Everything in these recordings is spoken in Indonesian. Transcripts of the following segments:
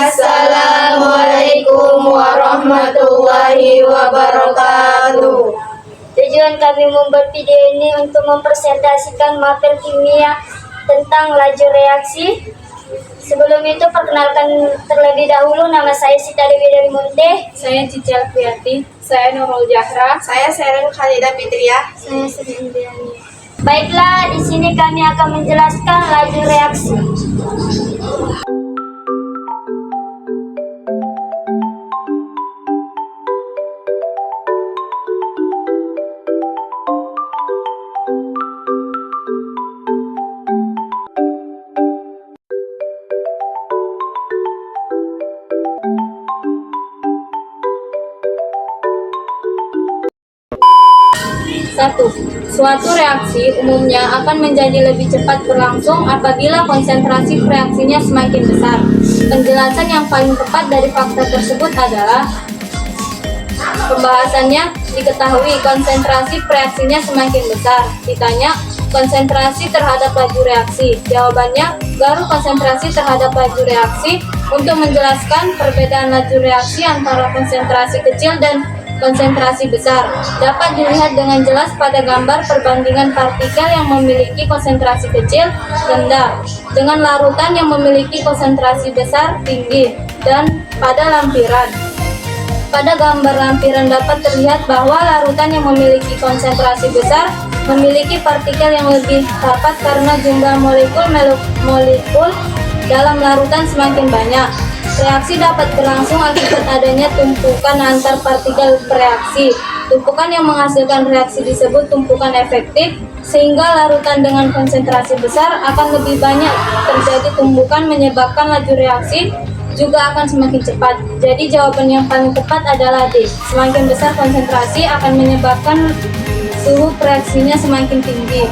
Assalamualaikum warahmatullahi wabarakatuh. Tujuan kami membuat video ini untuk mempresentasikan mapel kimia tentang laju reaksi. Sebelum itu perkenalkan terlebih dahulu, nama saya Sita Dewi dari Munte. Saya Cici Alfiati. Saya Nurul Jahra. Saya Seren Khalidah Fitriah. Saya Sri Indriani. Baiklah, di sini kami akan menjelaskan laju reaksi. Satu, suatu reaksi umumnya akan menjadi lebih cepat berlangsung apabila konsentrasi reaksinya semakin besar. Penjelasan yang paling tepat dari fakta tersebut adalah pembahasannya diketahui konsentrasi reaksinya semakin besar. Ditanya, konsentrasi terhadap laju reaksi. Jawabannya, garu konsentrasi terhadap laju reaksi. Untuk menjelaskan perbedaan laju reaksi antara konsentrasi kecil dan konsentrasi besar dapat dilihat dengan jelas pada gambar perbandingan partikel yang memiliki konsentrasi kecil rendah dengan larutan yang memiliki konsentrasi besar tinggi dan pada lampiran. Pada gambar lampiran dapat terlihat bahwa larutan yang memiliki konsentrasi besar memiliki partikel yang lebih rapat karena jumlah molekul dalam larutan semakin banyak. Reaksi dapat berlangsung akibat adanya tumpukan antar partikel bereaksi. Tumpukan yang menghasilkan reaksi disebut tumpukan efektif, sehingga larutan dengan konsentrasi besar akan lebih banyak terjadi tumpukan menyebabkan laju reaksi juga akan semakin cepat. Jadi jawaban yang paling tepat adalah D. Semakin besar konsentrasi akan menyebabkan suhu reaksinya semakin tinggi.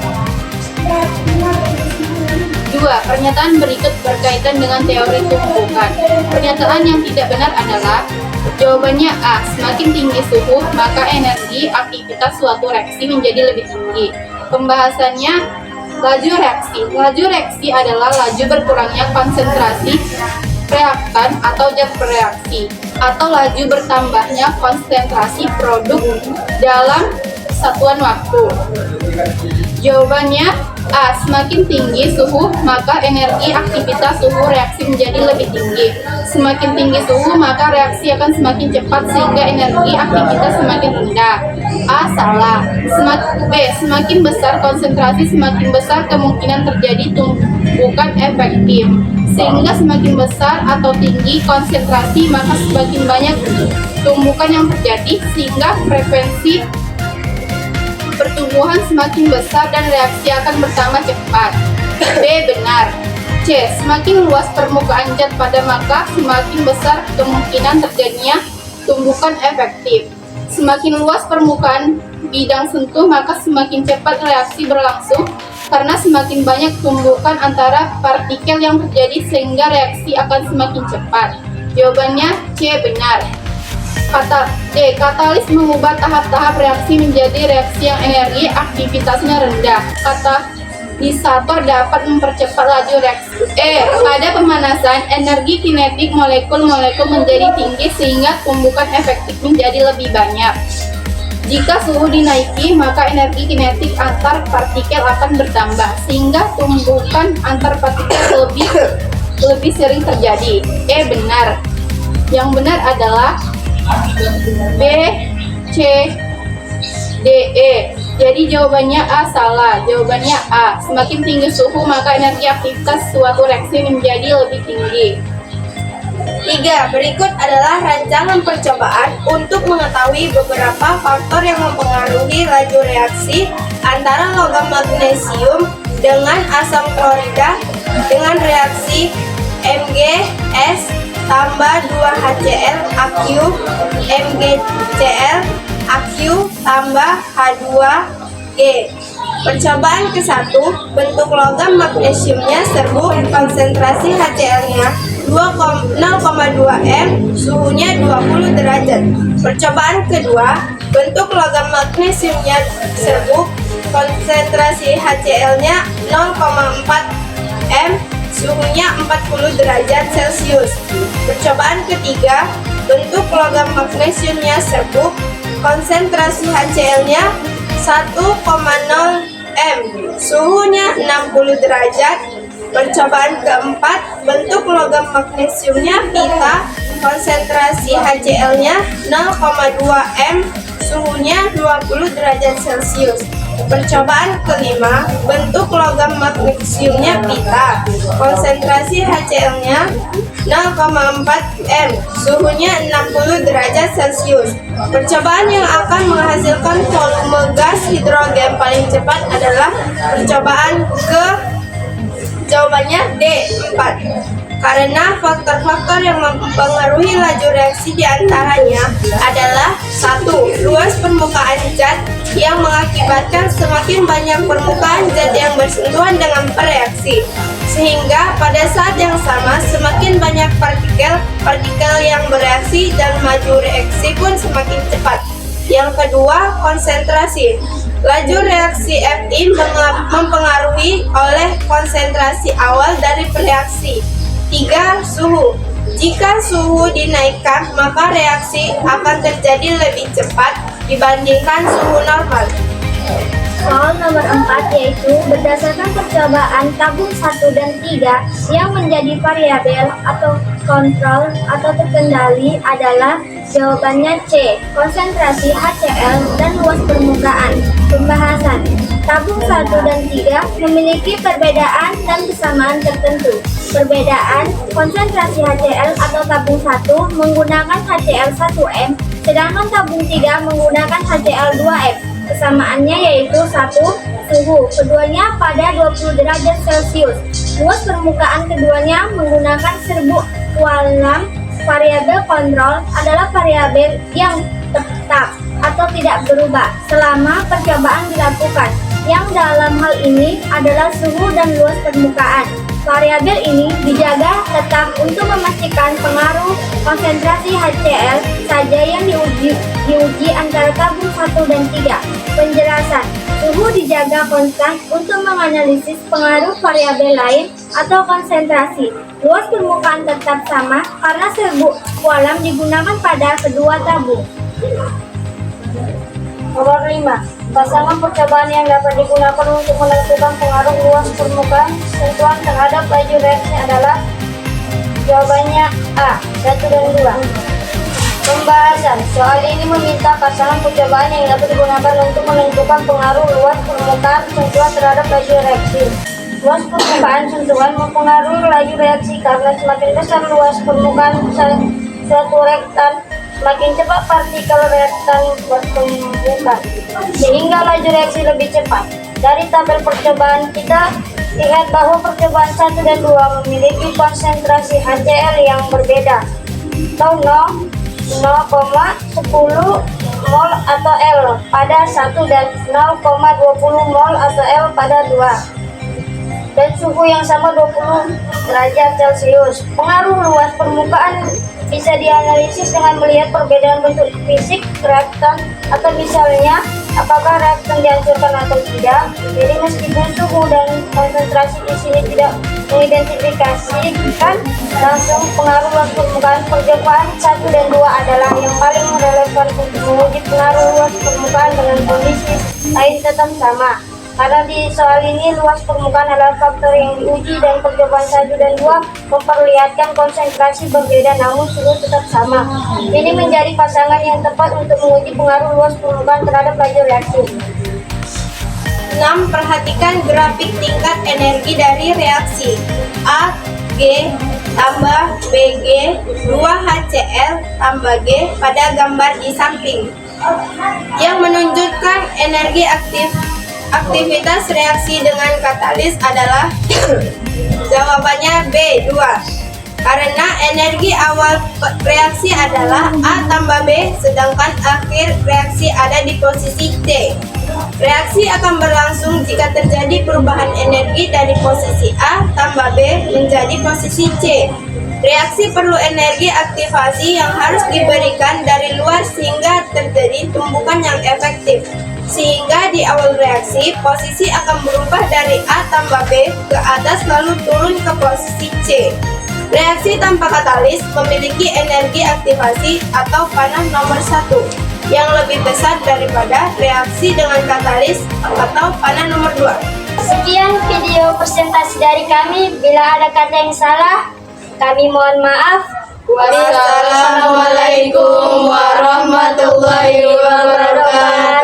2. Pernyataan berikut berkaitan dengan teori tumpukan. Pernyataan yang tidak benar adalah jawabannya A. Semakin tinggi suhu, maka energi aktivitas suatu reaksi menjadi lebih tinggi. Pembahasannya, laju reaksi. Laju reaksi adalah laju berkurangnya konsentrasi reaktan atau zat bereaksi, atau laju bertambahnya konsentrasi produk dalam satuan waktu. Jawabannya A. Semakin tinggi suhu, maka energi aktivitas suhu reaksi menjadi lebih tinggi. Semakin tinggi suhu, maka reaksi akan semakin cepat sehingga energi aktivitas semakin rendah. A. Salah. B. Semakin besar konsentrasi, semakin besar kemungkinan terjadi tumpukan efektif. Sehingga semakin besar atau tinggi konsentrasi, maka semakin banyak tumpukan yang terjadi, sehingga frekuensi pertumbuhan semakin besar dan reaksi akan bertambah cepat. B. Benar. C. Semakin luas permukaan zat pada maka semakin besar kemungkinan terjadinya tumbukan efektif. Semakin luas permukaan bidang sentuh maka semakin cepat reaksi berlangsung karena semakin banyak tumbukan antara partikel yang terjadi sehingga reaksi akan semakin cepat. Jawabannya C. Benar. Kata D. Katalis mengubah tahap-tahap reaksi menjadi reaksi yang energi aktivitasnya rendah. Katalisator dapat mempercepat laju reaksi. Pada pemanasan, energi kinetik molekul-molekul menjadi tinggi sehingga tumbukan efektif menjadi lebih banyak. Jika suhu dinaiki, maka energi kinetik antar partikel akan bertambah sehingga tumbukan antar partikel lebih sering terjadi. Benar. Yang benar adalah B, C, D, E. Jadi jawabannya A salah. Jawabannya A. Semakin tinggi suhu maka energi aktivitas suatu reaksi menjadi lebih tinggi. 3. Berikut adalah rancangan percobaan untuk mengetahui beberapa faktor yang mempengaruhi laju reaksi antara logam magnesium dengan asam klorida dengan reaksi MgS tambah 2HCl Aq, MgCl Aq tambah H2G. Percobaan ke-1, bentuk logam magnesiumnya serbuk, konsentrasi HCl-nya 0,2 m, suhunya 20 derajat. Percobaan kedua, bentuk logam magnesiumnya serbuk, konsentrasi HCl-nya 0,4 m, suhunya 40 derajat Celcius. Percobaan ketiga, bentuk logam magnesiumnya serbuk, konsentrasi HCl-nya 1,0 m, suhunya 60 derajat. Percobaan keempat, bentuk logam magnesiumnya pita, konsentrasi HCl-nya 0,2 m, suhunya 20 derajat Celcius. Percobaan kelima, bentuk logam magnesiumnya pita, konsentrasi HCl-nya 0,4 m, suhunya 60 derajat Celcius. Percobaan yang akan menghasilkan volume gas hidrogen paling cepat adalah percobaan jawabannya D4. Karena faktor-faktor yang mempengaruhi laju reaksi diantaranya adalah 1. Luas permukaan zat yang mengakibatkan semakin banyak permukaan zat yang bersentuhan dengan pereaksi, sehingga pada saat yang sama semakin banyak partikel yang bereaksi dan maju reaksi pun semakin cepat. Yang kedua, konsentrasi. Laju reaksi Fi mempengaruhi oleh konsentrasi awal dari reaksi. 3. Suhu. Jika suhu dinaikkan, maka reaksi akan terjadi lebih cepat dibandingkan suhu normal. Soal nomor 4 yaitu berdasarkan percobaan tabung 1 dan 3 yang menjadi variabel atau kontrol atau terkendali adalah jawabannya C. Konsentrasi HCl dan luas permukaan. Pembahasan. Tabung 1 dan 3 memiliki perbedaan dan kesamaan tertentu. Perbedaan, konsentrasi HCl atau tabung 1 menggunakan HCl 1m, sedangkan tabung 3 menggunakan HCl 2m. Kesamaannya yaitu 1. Suhu, keduanya pada 20 derajat Celcius. Luas permukaan keduanya menggunakan serbuk kualam. Variabel kontrol adalah variabel yang tetap atau tidak berubah selama percobaan dilakukan, yang dalam hal ini adalah suhu dan luas permukaan. Variabel ini dijaga tetap untuk memastikan pengaruh konsentrasi HCl saja yang diuji antara tabung 1 dan 3. Penjelasan. Suhu dijaga konstan untuk menganalisis pengaruh variabel lain atau konsentrasi. Luas permukaan tetap sama karena serbuk kualam digunakan pada kedua tabung. Nomor 5. Pasangan percobaan yang dapat digunakan untuk menentukan pengaruh luas permukaan sentuhan terhadap laju reaksi adalah jawabannya A. 1 dan 2. Pembahasan. Soal ini meminta pasangan percobaan yang dapat digunakan untuk menentukan pengaruh luas permukaan sentuhan terhadap laju reaksi. Luas permukaan sentuhan mempengaruhi laju reaksi karena semakin besar luas permukaan suatu reaktan, semakin cepat partikel reaktan bertumbukan, sehingga laju reaksi lebih cepat. Dari tabel percobaan kita lihat bahwa percobaan 1 dan 2 memiliki konsentrasi HCl yang berbeda, atau 0,10 mol atau L pada 1 dan 0,20 mol atau L pada 2. Dan suhu yang sama 20 derajat Celcius. Pengaruh luas permukaan bisa dianalisis dengan melihat perbedaan bentuk fisik reaktan atau misalnya apakah reaktan dihancurkan atau tidak. Jadi meskipun suhu dan konsentrasi di sini tidak mengidentifikasikan langsung pengaruh luas permukaan, percobaan 1 dan 2 adalah yang paling relevan untuk menguji pengaruh luas permukaan dengan kondisi lain tetap sama. Karena di soal ini luas permukaan adalah faktor yang diuji dan percobaan 1 dan 2 memperlihatkan konsentrasi berbeda namun suhu tetap sama. Ini menjadi pasangan yang tepat untuk menguji pengaruh luas permukaan terhadap laju reaksi. 6. Perhatikan grafik tingkat energi dari reaksi A, G, tambah BG, 2HCl, tambah G pada gambar di samping, yang menunjukkan energi aktivitas reaksi dengan katalis adalah jawabannya B2. Karena energi awal reaksi adalah A tambah B, sedangkan akhir reaksi ada di posisi C. Reaksi akan berlangsung jika terjadi perubahan energi dari posisi A tambah B menjadi posisi C. Reaksi perlu energi aktivasi yang harus diberikan dari luar sehingga terjadi tumbukan yang efektif. Sehingga di awal reaksi, posisi akan berubah dari A tambah B ke atas lalu turun ke posisi C. Reaksi tanpa katalis memiliki energi aktivasi atau panah nomor 1 yang lebih besar daripada reaksi dengan katalis atau panah nomor 2. Sekian video presentasi dari kami. Bila ada kata yang salah, kami mohon maaf. Wassalamualaikum warahmatullahi wabarakatuh.